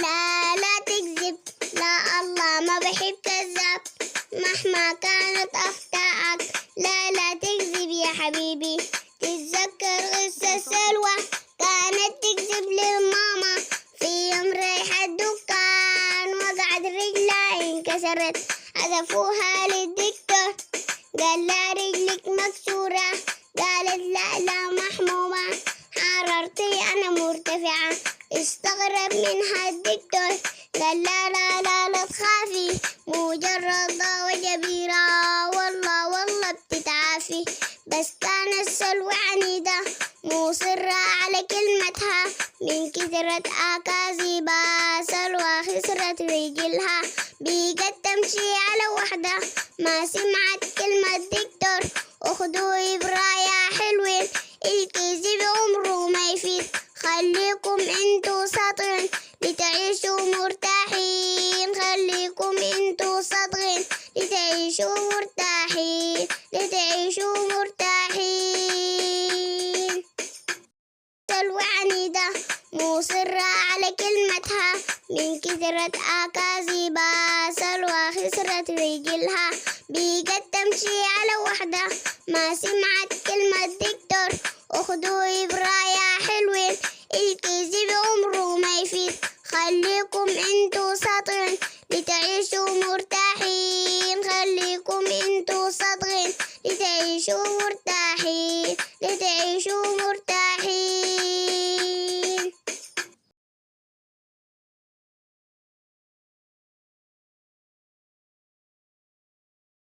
لا لا تكذب، لا الله ما بحب كذاب، مهما كانت أخطائك لا لا تكذب يا حبيبي. تتذكر قصة سلوى كانت تكذب للماما، في يوم رايحة الدكان وقعت رجلها انكسرت، عزفوها للدكتور قال لها رجلك مكسورة، قالت لا لا محمومة، حرارتي أنا مرتفعة. استغرب منها الدكتور قال لا لا لا لا تخافي، مجرد ضوء جبيرة والله والله بتتعافي. بس كانت سلوى عنيدة مصرة على كلمتها، من كثرة أكاذيبها سلوى خسرت رجلها، بقت تمشي على وحدة ما سمعت كلمة دكتور. أخدوا إبرايا حلوين، الكذب عمره ما يفيد، خليكم انتو صادقين لتعيشوا مرتاحين، خليكم انتو صادقين لتعيشوا مرتاحين، لتعيشوا مرتاحين. سلوى عنيدة مصرة على كلمتها، من كثرة أكاذيبها سلوى خسرت رجلها، بقت تمشي على وحدة ما سمعت كلمة دكتور. أخدوا إبرايا حلوين، الكذب عمره ما يفيد، خليكم انتو صادقين لتعيشوا مرتاحين، خليكم انتو صادقين لتعيشوا